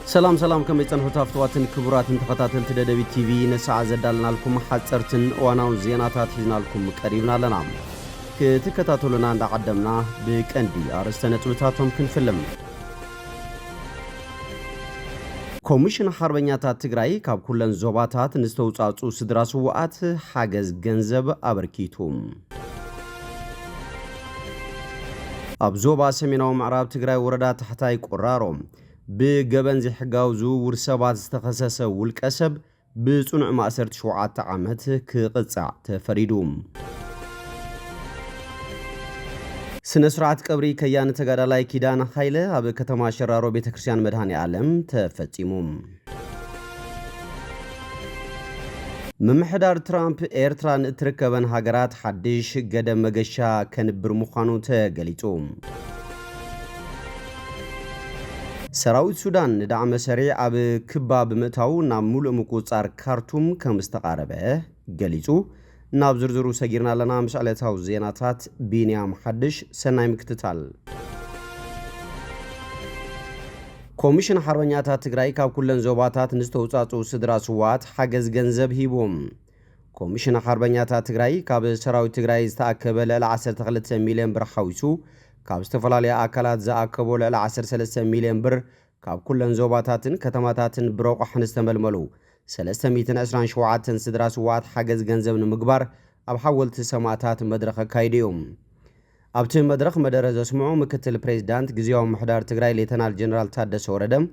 سلام كم يتنحو تافتواتن كبراتن تخطاتن تددبي تي في نسعى زدالنا لكم حاتسرتن واناو زيناتات حزنا لكم قريبنا لنا كتكتاتو لنا عند عدمنا بكندي أرستنة وتاتهم كنفلم كوميشن حربنياتات تقرأي كاب كلن زوباتات نستوصاتو سدراسو وقات حاجز جنزب أبركيتهم أبزوبا سميناو معراب تقرأي وردا تحتاي قراروم بجبن زي حجاوزو ورسبات استخصص والكسب بصنع مأسرة شوعات عامت كقطع تفريدوم سنسرعت قبري كيان تقادلاي كيدان خايلة أب كتما شرارو بيتكرسيان مدهاني عالم تفتيموم ممحدار ترامب ايرتران تركبن هاجرات حديش قدم مقشا كان برمخانو تقليتوم سراوي السودان ندعم سريع أب كباب متاو نامول مقوصار كارتوم كمستقاربه قليتو نابزرزرو سجيرنا لنا مسألة زيناتات بينيام حدش سناي مكتتال كوميشن حربنياتات تقرأي كاب كلن زوباتات نستوصاتو سدراسوات حاجز جنزب هيبوم كوميشن حربنياتات تقرأي كاب سراوي تقرأي استأكبل العسر تغلت مليون برحويسو كاب استفلالي آكالات زاكبول على 13 مليون بر كاب كلن زوباتاتن كتماتاتن بروق حنستململو 327 سدراسوات حاجز جنزب نمقبار أب حولت سماعتات مدرخ كايديوم أبتن مدرخ مدرز اسمعو مكتل بريزيدانت جزيوم محدار تقرأي ليتنال جنرال تادس وردم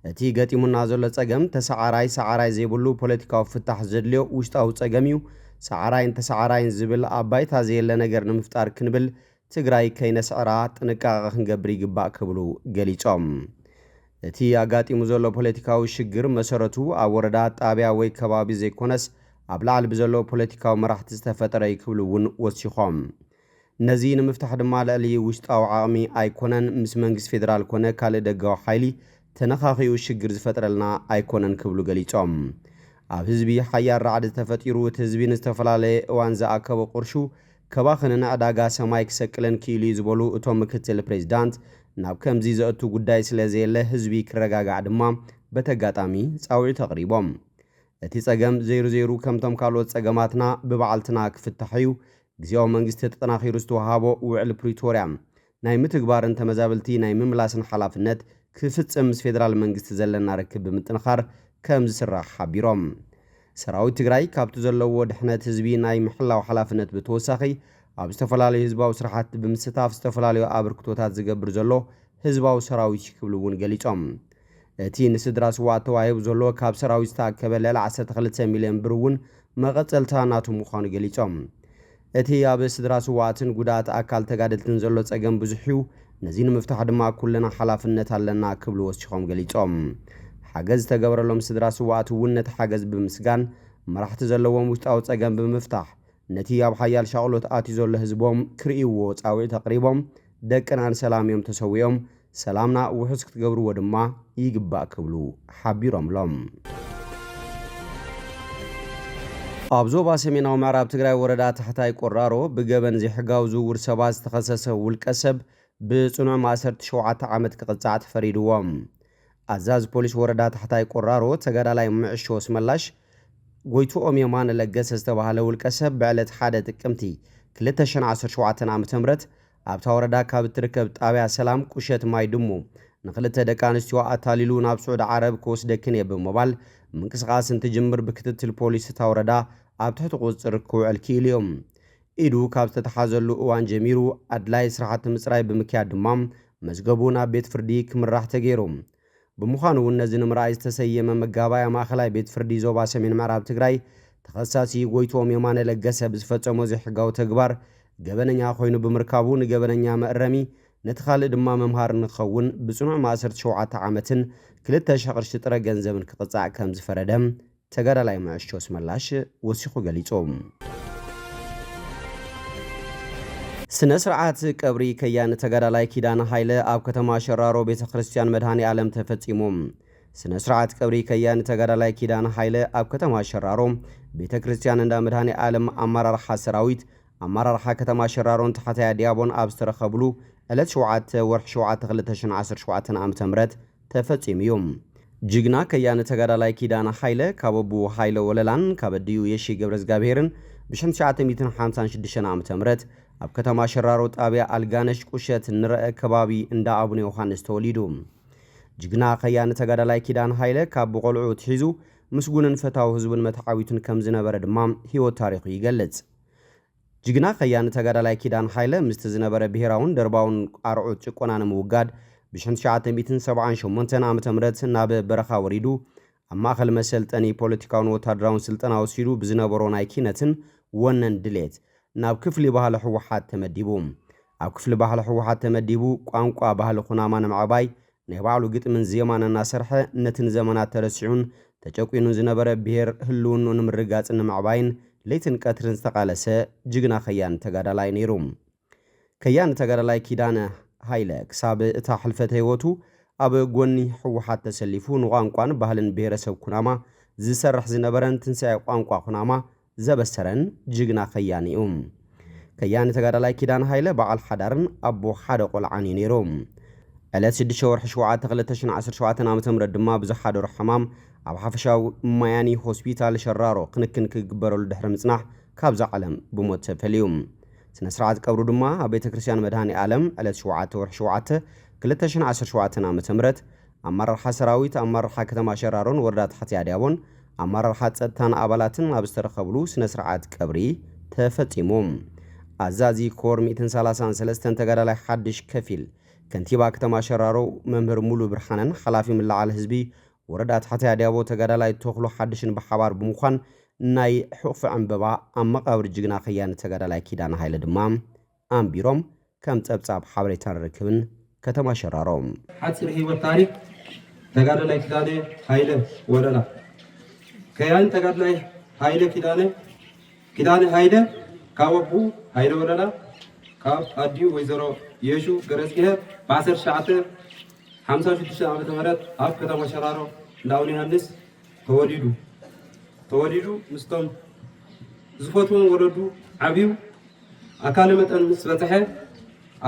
اتي قاتي منازل لتساقم سعراي زيبولو بوليتيكاو فتح زدليو وشتاو تساقميو سعراين زبل أبايت هزي اللنقر نمفتار كنبل تقرأي كينا سعرات نكاغ نقبري قباء كبلو قليتهم اتي اغاتي مزولو بوليتيكاو شجر مسارتو اوردات آبيا وي كبابي زي كونس ابلعل بزولو بوليتيكاو مراح تستفتر يكبلون وسيخوم نزين مفتح دمال علي وشت او عامي ايكونن مسمنجس فيدرال كونه كالي دقاو حيلي تنخاخيو شجر زفترلنا ايكونن كبلو قليتهم اب هزبي حيار رعد تفتيرو تهزبي نستفلالي وانزا اكبو قرشو كباخننا أداغا سمايك سكلن كيلي زبولو اتوم مكتل بريزيدانت ناب كمزي زأتو قداي سلازيله هزبي كرقاقا عدما بتقاتامي ساوي تقريبهم اتي ساقم زيرو كمتم كالوت ساقماتنا ببعالتنا كفتحيو جزيو منجست تتناخي رستوهابو وعل بريتوريام ناي متقبار انت مزابلتي ناي مملاسن حلافنت كفت امس فيدرال منجست زلنا ركب بمتنخار كمز سراح حبيروم سراوي تقرأي كابتو زلو دحنات هزبي ناي محلا وحلافنت بتوساخي اب استفلالي هزباو سرحات بمستاف استفلالي ابركتوتات زقبر زلو هزباو سراوي شكبلون قليتهم اتي نسدراس واتو عيب زلو كاب سراوي استاكبل ل مليون برون مغتلتاناتو مخانو قليتهم اتي اب استدراس واتن قدات اكال تقادلتن زلو تساقم بزحيو نزين مفتاح دما كلنا حلافنت هلنا كبلو وسيخوم قليتهم حاجز تقبر لهم سدراس واتو ونت حاجز بمسقان مراحت زلوهم وشتاو تساقم بمفتاح نتياب حيال شغلوت آتي زول هزبهم كريوو تساوي تقريبهم دكنا سلام يوم تسويهم سلامنا وحسك تقبروا ودما يقبا كبلو حبيرهم لهم أبزو باسمين او معراب تقرأي وردات تحتاي قرارو بقبن زي حقاوزو ورسباز تخصص والكسب بصنع ماسرت شوعات عامت كقطعات فريدوهم أزاز بوليس وردات تحتاي قرارو تقرأ لاي معشو اسملاش قويتو أم يمان لقس استباهالو الكسب بعلت حادة كمتي كلتشن 17 عام تمرت أبتا وردا كاب تركب تابع سلام كوشت ماي دمو نخلت دكان استواء تاليلو ناب سعود عرب كوس دكني بموبال من كسغاس تجمر بكتت البوليس تاوردا أبتا تقوز ركوع الكيليوم إيدو كاب تتحازلو اوان جميرو أدلاي سرحات مصراي بمكيا دمام مزقبونا بيت فرديك من راح تغيروم بمخانو النزن مرايز تسيما مقابايا ماخلاي بيت فردي زوبا سمين معراب تقراي تخصاصي قويتوم يمان لقسا بزفتو موزي حقاو تقبار قبننيا خوينو بمركابو نقبننيا مقرمي نتخال دما ممهار نخون بصنع ماسرت شوعات عامتن كلتا شقرش تطرق جنزبن كقطاع كمز فردم تقرا لاي معشو اسملاش وسيخو قليتوم سنسرعات قبري كيان تقرا لاي كيدان هايله اب كتما شرارو بيت كريستيان مدهاني عالم تفتيموم سنسرعات قبري كيان تقرا لاي كيدان هايله اب كتما شرارو بيت كريستيان اندا مدهاني عالم امرار حسراويت امرار كتما شرارون تحت ديابون ابسترخبلو الات شوعات ورح شوعات 2010 عام تمرت تفتيم يوم ጅግና ከያነ ተጋዳላይ ኪዳነ ኃይለ ካበቡ ኃይለ ወለላን ካበድዩ የሺ ገብረ እግዚአብሔርን ብ1956 ዓ.ም ኣብ ከተማ ሸራሮ ጣብያ አልጋነሽ ቁሸት ንረአ ከባቢ እንዳ አቡነ ዮሐንስ ተወሊዱ ጅግና ከያነ ተጋዳላይ ኪዳነ ኃይለ ካብ ቆልዑ ትሒዙ ምስጉንን ፈታው ህዝብን መታዓዊቱን ከም ዝነበረ ድማ ህይወት ታሪኹ ይገልጽ ጅግና ከያነ ተጋዳላይ ኪዳነ ኃይለ ምስቲ ዝነበረ ብሔራውን ደርባውን ቃርዑ ጭቆናን ምውጋድ ብ1978 ዓ.ም ናብ በረኻ ወሪዱ ኣብ ማእኸል መሰልጠኒ ፖለቲካውን ወታደራውን ስልጠና ወሲዱ ብዝነበሮ ናይ ኪነትን ወነን ድሌት ናብ ክፍሊ ባህሊ ሕወሓት ተመዲቡ ኣብ ክፍሊ ባህሊ ሕወሓት ተመዲቡ ቋንቋ ባህሊ ኩናማ ንምዕባይ ናይ ባዕሉ ግጥምን ዜማን እናሰርሐ ነትን ዘመናት ተረሲዑን ተጨቁኑን ዝነበረ ብሔር ህልውኑ ንምርጋጽን ንምዕባይን ለይትን ቀትርን ዝተቃለሰ ጅግና ከያነ ተጋዳላይ ነይሩ ከያነ ተጋዳላይ ኪዳነ ኃይለ ክሳብ እታ ሕልፈተ ህይወቱ ኣብ ጎኒ ሕወሓት ተሰሊፉ ንቋንቋን ባህልን ብሔረሰብ ኩናማ ዝሰርሕ ዝነበረን ትንሳኤ ቋንቋ ኩናማ ዘበሰረን ጅግና ከያኒ እዩ ከያነ ተጋዳላይ ኪዳነ ኃይለ በዓል ሓዳርን ኣቦ ሓደ ቆልዓን ነይሮም ዕለት 6 ወርሒ 7 2017 ዓ.ም ድማ ብዝሓደሩ ሕማም ኣብ ሓፈሻዊ ማያኒ ሆስፒታል ሸራሮ ክንክን ክግበረሉ ድሕሪ ምጽናሕ ካብዛ ዓለም ብሞት ተፈልዩ ስነ ስርዓት ቀብሩ ድማ ኣብ ቤተ ክርስቲያን መድሃኒ ዓለም ዕለት 7 ወርሒ 7 2017 ዓ.ም ኣመራርሓ ሰራዊት ኣመራርሓ ከተማ ሸራሮን ወረዳ ታሕቲ ኣድያቦን ኣመራርሓ ጸጥታን ኣባላትን ኣብ ዝተረኸብሉ ስነ ስርዓት ቀብሪ ተፈጺሞም ኣዛዚ ኮር 133 ተጋዳላይ ሓድሽ ከፊል ከንቲባ ከተማ ሸራሮ መምህር ሙሉ ብርሃንን ሓላፊ ምልዓል ህዝቢ ወረዳ ታሕቲ ኣድያቦ ተጋዳላይ ተኽሎ ሓድሽን ብሓባር ብምዃን ናይ ሕቕፊ ዕምበባ ኣብ መቃብር ጅግና ከያነ ተጋዳላይ ኪዳነ ኃይለ ድማ ኣንቢሮም ከም ጸብጻብ ሓበሬታ ርክብን ከተማ ሸራሮ ሓፂር ህይወት ታሪክ ተጋዳላይ ኪዳነ ኃይለ ወለላ ከያነ ተጋዳላይ ኃይለ ኪዳነ ኃይለ ካብ ኣቡ ኃይለ ወለላ ካብ ኣዲዩ ወይዘሮ የሹ ገረጽጌ ብ1956 ዓ.ም ኣብ ከተማ ሸራሮ እንዳ አቡነ ዮሐንስ ተወሊዱ ምስቶም ዝፈትዎም ወለዱ ዓብዩ ኣካለ መጠን ምስ በጽሐ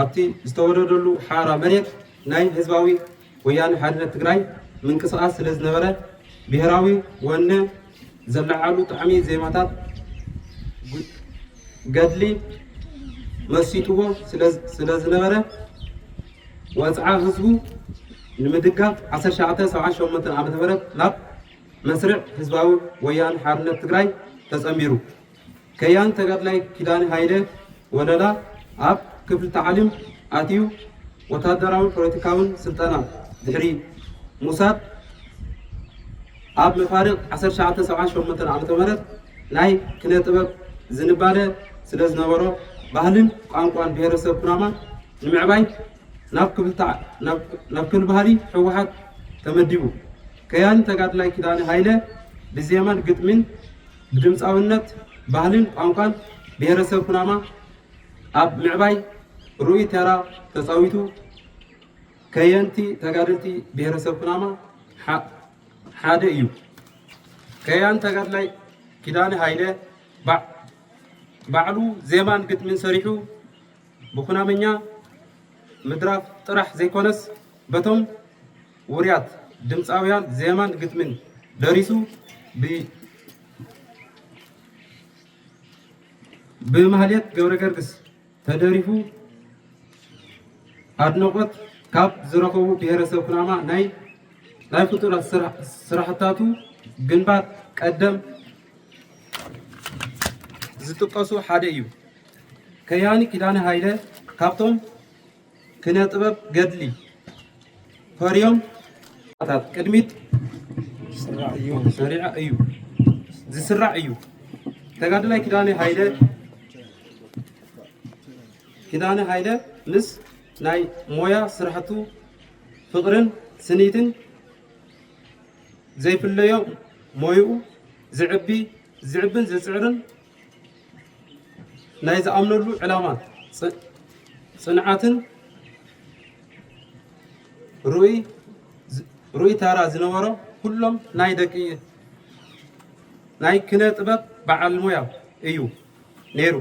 ኣብቲ ዝተወለደሉ ሓራ መሬት ናይ ህዝባዊ ወያነ ሓርነት ትግራይ ምንቅስቃስ ስለ ዝነበረ ብሔራዊ ወነ ዘለዓሉ ጣዕሚ ዜማታት ገድሊ መሲጥዎ ስለ ዝነበረ ወፅዓ ህዝቡ ንምድጋፍ 1978 ዓ.ም ናብ መስርዕ ህዝባዊ ወያነ ሓርነት ትግራይ ተጸሚሩ ከያነ ተጋዳላይ ኪዳነ ኃይለ ወለላ ኣብ ክፍሊ ተዓሊም ኣትዩ ወታደራውን ፖለቲካውን ስልጠና ድሕሪ ሙሳድ ኣብ መፋርቕ 1978 ዓ.ም ናይ ክነ ጥበብ ዝንባለ ስለ ዝነበሮ ባህልን ቋንቋን ብሔረሰብ ኩናማ ንምዕባይ ናብ ክፍሊ ባህሊ ሕወሓት ተመዲቡ ከያነ ተጋዳላይ ኪዳነ ኃይለ ብዜማን ግጥምን ብድምፃውነት ባህልን ቋንቋን ብሔረሰብ ኩናማ ኣብ ምዕባይ ሩኢ ተራ ተጻዊቱ ከየንቲ ተጋደልቲ ብሔረሰብ ኩናማ ሓደ እዩ ከያነ ተጋዳላይ ኪዳነ ኃይለ ባዕሉ ዜማን ግጥምን ሰሪሑ ብኩናመኛ ምድራፍ ጥራሕ ዘይኮነስ በቶም ውርያት ድምፃውያን ዜማን ግጥምን ደሪሱ ብማህሌት ገብረ ገርግስ ተደሪፉ ኣድናቆት ካብ ዝረኸቡ ብሔረሰብ ኩናማ ናይ ፍጡራት ስራሕታቱ ግንባር ቀደም ዝጥቀሱ ሓደ እዩ ከያኒ ኪዳነ ኃይለ ካብቶም ክነ ጥበብ ገድሊ ፈርዮም ቅድሚት ዝስራዕ እዩ ተጋዳላይ ኪዳነ ኃይለ ምስ ናይ ሞያ ስራሕቱ ፍቅርን ስኒትን ዘይፍለዮ ሞይኡ ዝዕብን ዝጽዕርን ናይ ዝኣምነሉ ዕላማ ጽንዓትን ሩኢ ታራ ዝነበሮ ኩሎም ናይ ደቂ ናይ ክነ ጥበብ በዓል ሞያ እዩ ነይሩ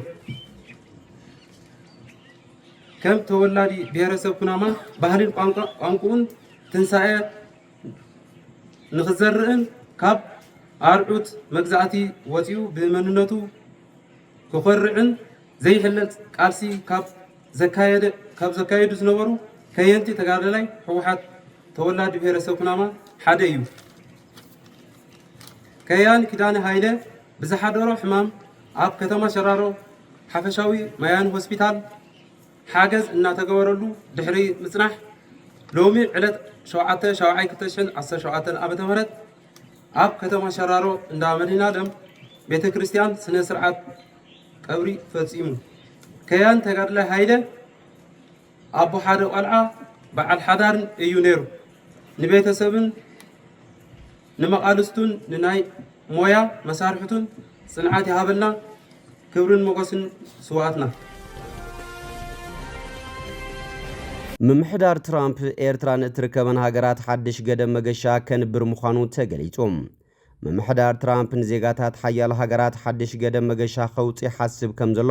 ከም ተወላዲ ብሔረሰብ ኩናማ ባህልን ቋንቋውን ትንሳኤ ንኽዘርዕን ካብ ኣርዑት መግዛእቲ ወፂኡ ብመንነቱ ክኾርዕን ዘይሕለጥ ቃልሲ ካብ ዘካየዱ ዝነበሩ ከየንቲ ተጋዳላይ ህወሓት ተወላዲ ብሄረሰብ ኩናማ ሓደ እዩ። ከያን ኪዳነ ሃይለ ብዝሓደሮ ሕማም ኣብ ከተማ ሸራሮ ሓፈሻዊ ማያን ሆስፒታል ሓገዝ እናተገበረሉ ድሕሪ ምጽናሕ ሎሚ ዕለት 7/7/2017 ዓመተ ምህረት ኣብ ከተማ ሸራሮ እንዳ መዲና ለም ቤተ ክርስቲያን ስነ ስርዓት ቀብሪ ፈጺሙ። ከያን ተጋዳላይ ሃይለ ኣቦ ሓደ ቆልዓ በዓል ሓዳርን እዩ ነይሩ። ንቤተሰብን ንመቃልስቱን ንናይ ሞያ መሳርሕቱን ጽንዓት ይሃበልና ክብርን ሞገስን ስዋዕትና። ምምሕዳር ትራምፕ ኤርትራን እትርከበን ሃገራት ሓድሽ ገደብ መገሻ ከንብር ምዃኑ ተገሊጹ። ምምሕዳር ትራምፕ ንዜጋታት ሓያል ሃገራት ሓድሽ ገደብ መገሻ ከውፅእ ይሓስብ ከም ዘሎ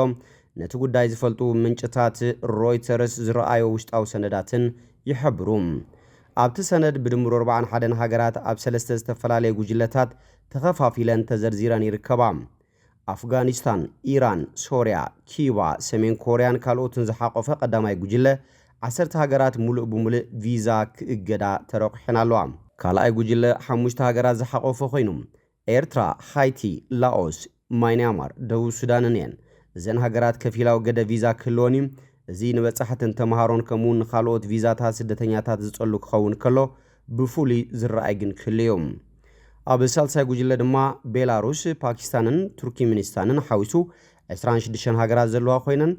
ነቲ ጉዳይ ዝፈልጡ ምንጭታት ሮይተርስ ዝረኣዮ ውሽጣዊ ሰነዳትን ይሕብሩ። ኣብቲ ሰነድ ብድምሩ 41 ሃገራት ኣብ 3 ዝተፈላለየ ጉጅለታት ተኸፋፊለን ተዘርዚረን ይርከባ። ኣፍጋኒስታን፣ ኢራን፣ ሶርያ፣ ኪባ፣ ሰሜን ኮርያን ካልኦትን ዝሓቆፈ ቀዳማይ ጉጅለ 10 ሃገራት ሙሉእ ብሙሉእ ቪዛ ክእገዳ ተረቂሐን ኣለዋ። ካልኣይ ጉጅለ 5 ሃገራት ዝሓቆፈ ኮይኑ ኤርትራ፣ ሃይቲ፣ ላኦስ፣ ማይናማር፣ ደቡብ ሱዳንን እየን። እዘን ሃገራት ከፊላዊ ገደብ ቪዛ ክህልወን እዩ። እዚ ንበጻሕትን ተምሃሮን ከምኡውን ካልኦት ቪዛታት ስደተኛታት ዝጸሉ ክኸውን ከሎ ብፍሉይ ዝረኣይ ግን ክህልዮም። ኣብ ሳልሳይ ጉጅለ ድማ ቤላሩስ፣ ፓኪስታንን ቱርክሜኒስታንን ሓዊሱ 26 ሃገራት ዘለዋ ኮይነን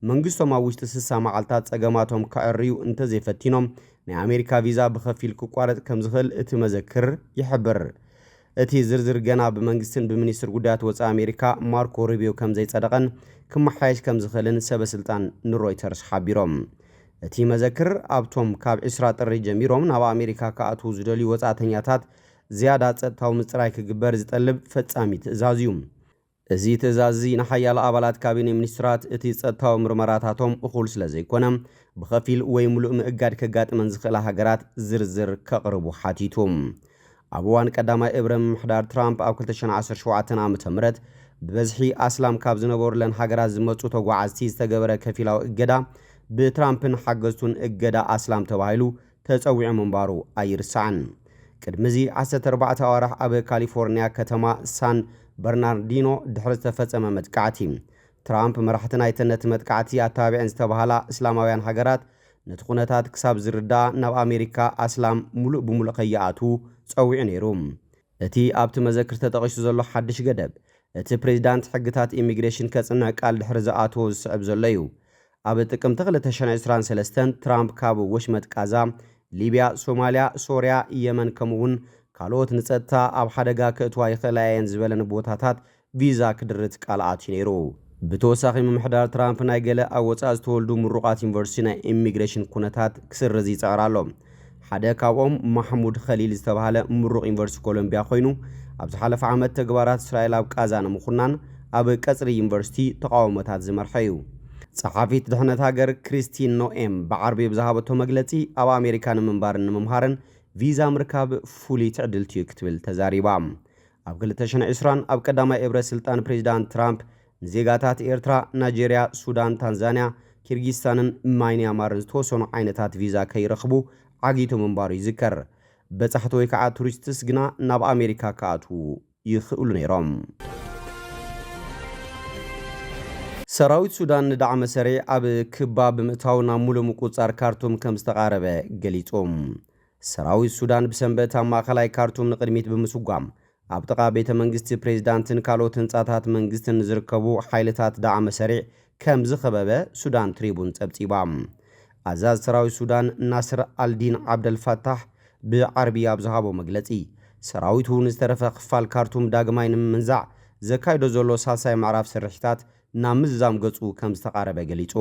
መንግስቶም ኣብ ውሽጢ 60 መዓልታት ጸገማቶም ክዕርዩ እንተዘይፈቲኖም ናይ ኣሜሪካ ቪዛ ብኸፊል ክቋረጽ ከም ዝኽእል እቲ መዘክር ይሕብር። እቲ ዝርዝር ገና ብመንግስትን ብሚኒስትር ጉዳያት ወፃኢ ኣሜሪካ ማርኮ ሩቢዮ ከም ዘይጸደቐን ክመሓየሽ ከም ዝኽእልን ሰበስልጣን ንሮይተርስ ሓቢሮም። እቲ መዘክር ኣብቶም ካብ 20 ጥሪ ጀሚሮም ናብ ኣሜሪካ ክኣትዉ ዝደልዩ ወጻእተኛታት ዝያዳ ጸጥታዊ ምጽራይ ክግበር ዝጠልብ ፈጻሚ ትእዛዝ እዩ። እዚ ትእዛዝ ንሓያሎ ኣባላት ካቢነ ሚኒስትራት እቲ ጸጥታዊ ምርመራታቶም እኹል ስለ ዘይኮነ ብኸፊል ወይ ሙሉእ ምእጋድ ከጋጥመን ዝኽእላ ሃገራት ዝርዝር ከቕርቡ ሓቲቱ። ኣብ እዋን ቀዳማይ እብረ ምምሕዳር ትራምፕ ኣብ 2017 ዓ.ም ብበዝሒ ኣስላም ካብ ዝነበሩለን ሃገራት ዝመጹ ተጓዓዝቲ ዝተገበረ ከፊላዊ እገዳ ብትራምፕን ሓገዝቱን እገዳ ኣስላም ተባሂሉ ተጸዊዑ ምንባሩ ኣይርስዓን። ቅድሚዚ 14 ኣዋርሕ ኣብ ካሊፎርኒያ ከተማ ሳን በርናርዲኖ ድሕሪ ዝተፈጸመ መጥቃዕቲ ትራምፕ መራሕቲ ናይቲ ነቲ መጥቃዕቲ ኣተባቢዐን ዝተባሃላ እስላማውያን ሃገራት ነቲ ኩነታት ክሳብ ዝርዳእ ናብ ኣሜሪካ ኣስላም ሙሉእ ብሙሉእ ከይኣትዉ ጸዊዑ ነይሩ። እቲ ኣብቲ መዘክር ተጠቒሱ ዘሎ ሓድሽ ገደብ እቲ ፕሬዚዳንት ሕግታት ኢሚግሬሽን ከጽንዕ ቃል ድሕሪ ዝኣትዎ ዝስዕብ ዘሎ እዩ። ኣብ ጥቅምቲ 2023 ትራምፕ ካብ ወሽመጥ ጋዛ፣ ሊብያ፣ ሶማልያ፣ ሶርያ፣ የመን ከምኡውን ካልኦት ንጸጥታ ኣብ ሓደጋ ክእትዋ ይኽእላ እየን ዝበለን ቦታታት ቪዛ ክድርት ቃል ኣትዩ ነይሩ። ብተወሳኺ ምምሕዳር ትራምፕ ናይ ገለ ኣብ ወጻኢ ዝተወልዱ ምሩቓት ዩኒቨርሲቲ ናይ ኢሚግሬሽን ኩነታት ክስርዝ ይጽዕር ኣሎ። ሓደ ካብኦም ማሕሙድ ኸሊል ዝተባሃለ ምሩቕ ዩኒቨርሲቲ ኮሎምቢያ ኮይኑ ኣብ ዝሓለፈ ዓመት ተግባራት እስራኤል ኣብ ጋዛ ንምኹናን ኣብ ቀጽሪ ዩኒቨርሲቲ ተቃውሞታት ዝመርሐ እዩ። ጸሓፊት ድሕነት ሃገር ክሪስቲን ኖኤም ብዓርቢ ብዝሃበቶ መግለጺ ኣብ ኣሜሪካ ንምንባርን ንምምሃርን ቪዛ ምርካብ ፍሉይ ትዕድልቲ እዩ ክትብል ተዛሪባ። ኣብ 2020 ኣብ ቀዳማይ እብረ ስልጣን ፕሬዚዳንት ትራምፕ ንዜጋታት ኤርትራ፣ ናይጀርያ፣ ሱዳን፣ ታንዛንያ፣ ኪርጊስታንን ማይናማርን ዝተወሰኑ ዓይነታት ቪዛ ከይረኽቡ ዓጊቱ ምንባሩ ይዝከር። በጻሕቲ ወይ ከዓ ቱሪስትስ ግና ናብ ኣሜሪካ ክኣትዉ ይኽእሉ ነይሮም። ሰራዊት ሱዳን ንዳዕመ ሰሪዕ ኣብ ክባ ብምእታው ናብ ሙሉእ ምቁጻር ካርቱም ከም ዝተቓረበ ገሊጾም። ሰራዊት ሱዳን ብሰንበት ኣብ ማእኸላይ ካርቱም ንቕድሚት ብምስጓም ኣብ ጥቓ ቤተ መንግስቲ ፕሬዚዳንትን ካልኦት ህንጻታት መንግስትን ዝርከቡ ሓይልታት ዳዕመ ሰሪዕ ከም ዝኸበበ ሱዳን ትሪቡን ጸብጺባ። ኣዛዝ ሰራዊት ሱዳን ናስር ኣልዲን ዓብደልፋታሕ ብዓርቢ ኣብ ዝሃቦ መግለጺ ሰራዊቱ ንዝተረፈ ክፋል ካርቱም ዳግማይ ንምንዛዕ ዘካይዶ ዘሎ ሳልሳይ ምዕራፍ ስርሕታት ናብ ምዝዛም ገጹ ከም ዝተቓረበ ገሊጹ።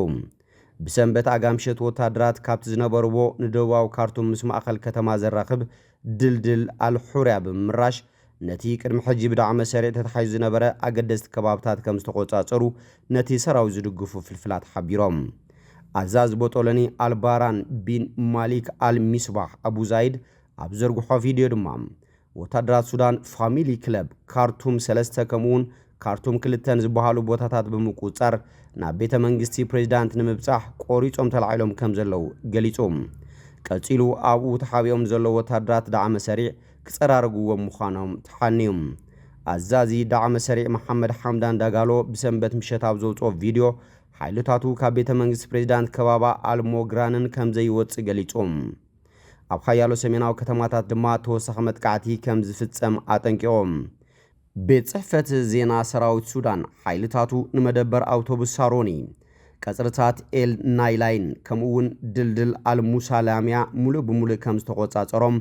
ብሰንበት ኣጋምሸት ወታደራት ካብቲ ዝነበርዎ ንደቡባዊ ካርቱም ምስ ማእኸል ከተማ ዘራኽብ ድልድል ኣልሑርያ ብምምራሽ ነቲ ቅድሚ ሕጂ ብዳዕመ ሰሪዕ ተታሒዙ ዝነበረ ኣገደስቲ ከባብታት ከም ዝተቆጻጸሩ ነቲ ሰራዊት ዝድግፉ ፍልፍላት ሓቢሮም። ኣዛዝ ቦጦለኒ ኣልባራን ቢን ማሊክ ኣልሚስባሕ ኣቡ ዛይድ ኣብ ዘርግሖ ቪድዮ ድማ ወታደራት ሱዳን ፋሚሊ ክለብ ካርቱም 3 ከምኡን ካርቱም 2 ዝበሃሉ ቦታታት ብምቁጻር ናብ ቤተ መንግስቲ ፕሬዝዳንት ንምብጻሕ ቆሪጾም ተላዒሎም ከም ዘለው ገሊጾም ቀጺሉ ኣብኡ ተሓቢኦም ዘለው ወታደራት ዳዕመ ሰሪዕ ክጸራርግዎም ምዃኖም ተሓንዮም አዛዚ ዳዕመ ሰሪዕ መሐመድ ሐምዳን ዳጋሎ ብሰንበት ምሸት ኣብ ዘውጽኦ ቪድዮ ሓይልታቱ ካብ ቤተ መንግስቲ ፕሬዝዳንት ከባባ አልሞግራንን ከም ዘይወጽእ ገሊጾም ኣብ ሓያሎ ሰሜናዊ ከተማታት ድማ ተወሳኺ መጥቃዕቲ ከም ዝፍጸም አጠንቂቖም ቤት ጽሕፈት ዜና ሰራዊት ሱዳን ሓይልታቱ ንመደበር አውቶቡስ ሳሮኒ ቀጽርታት ኤል ናይላይን ከምኡውን ድልድል አልሙሳላሚያ ሙሉእ ብሙሉእ ከም ዝተቆጻጸሮም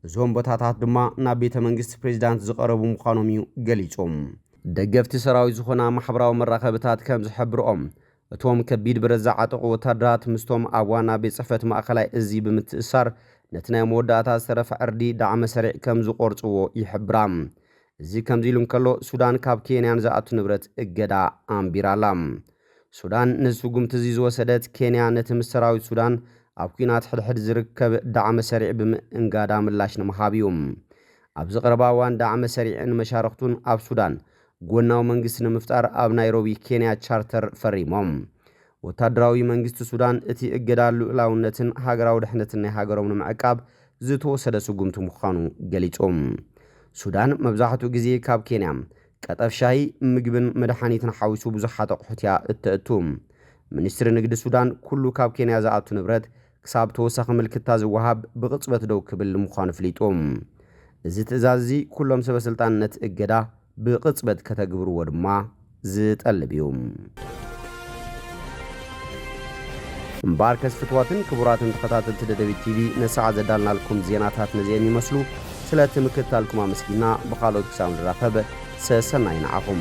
እዞም ቦታታት ድማ ናብ ቤተ መንግስቲ ፕሬዝዳንት ዝቐረቡ ምዃኖም እዩ ገሊጾም ደገፍቲ ሰራዊት ዝኾና ማሕበራዊ መራኸብታት ከም ዝሕብርኦም እቶም ከቢድ ብረት ዝዓጠቑ ወታደራት ምስቶም ኣብ ዋና ቤት ጽሕፈት ማእኸላይ እዚ ብምትእሳር ነቲ ናይ መወዳእታ ዝተረፈ ዕርዲ ዳዕመ ሰሪዕ ከም ዝቆርጽዎ ይሕብራ እዚ ከምዚ ኢሉ እንከሎ ሱዳን ካብ ኬንያን ዝኣቱ ንብረት እገዳ ኣንቢራላ ሱዳን ንስጉምቲ እዚ ዝወሰደት ኬንያ ነቲ ምስ ሰራዊት ሱዳን ኣብ ኩናት ሕድሕድ ዝርከብ ዳዕመ ሰሪዕ ብምእንጋዳ ምላሽ ንምሃብ እዩ ኣብ ዝቐረባ እዋን ዳዕመ ሰሪዕ ንመሻርክቱን ኣብ ሱዳን ጎናዊ መንግስቲ ንምፍጣር ኣብ ናይሮቢ ኬንያ ቻርተር ፈሪሞም ወታደራዊ መንግስቲ ሱዳን እቲ እገዳ ልኡላውነትን ሃገራዊ ድሕነትን ናይ ሃገሮም ንምዕቃብ ዝተወሰደ ስጉምቲ ምዃኑ ገሊጾም ሱዳን መብዛሕትኡ ግዜ ካብ ኬንያ ቀጠፍ ሻሂ ምግብን መድሓኒትን ሓዊሱ ብዙሓት ኣቑሑት እያ እተእቱ ሚኒስትሪ ንግዲ ሱዳን ኩሉ ካብ ኬንያ ዝኣቱ ንብረት ክሳብ ተወሳኺ ምልክታ ዝወሃብ ብቕጽበት ደው ክብል ምዃኑ ፍሊጦም እዚ ትእዛዝ እዚ ኩሎም ሰበስልጣንነት እገዳ ብቕጽበት ከተግብርዎ ድማ ዝጠልብ እዩ እምበር ከስፍትዋትን ክቡራትን ተኸታተልቲ ደደቢት ቲቪ ነሰዓት ዘዳልናልኩም ዜናታት ነዚኦም ይመስሉ ስለ ትምክህታልኩም ኣመስጊና ብኻልኦት ክሳብ ንራኸብ ሰናይ ንዓኹም